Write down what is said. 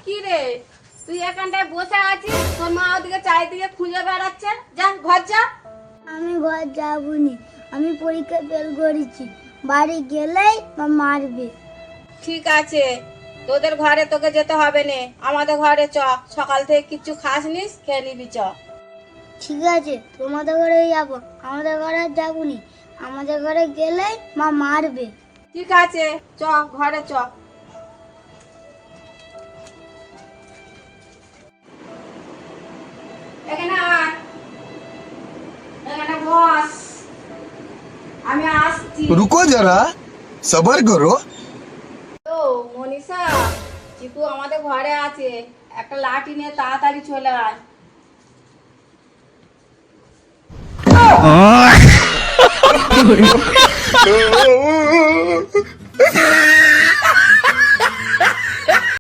কি রে, তুই এখানটায় বসে আছিস, তোর মা ওদিকে চারিদিকে খুঁজে বেড়াচ্ছে। যা ঘর যা। আমি ঘর যাবনি, আমি পরীক্ষা ফেল করেছি। বাড়ি গেলেই মা মারবে। ঠিক আছে, তোদের ঘরে তোকে যেতে হবে না, আমাদের ঘরে চ। সকাল থেকে কিচ্ছু খাসনিস, খেয়ে নিবি চ। ঠিক আছে, তোমাদের ঘরে যাবো, আমাদের ঘরে আর যাবনি। আমাদের ঘরে গেলেই মা মারবে। ঠিক আছে, চ ঘরে চ। এখানে আয়, এখানে বস, আমি আসছি। रुको जरा सबर करो। ও মনীষা, চিকু আমাদের ঘরে আছে, একটা লাঠি নিয়ে তাড়াতাড়ি চলে আয়।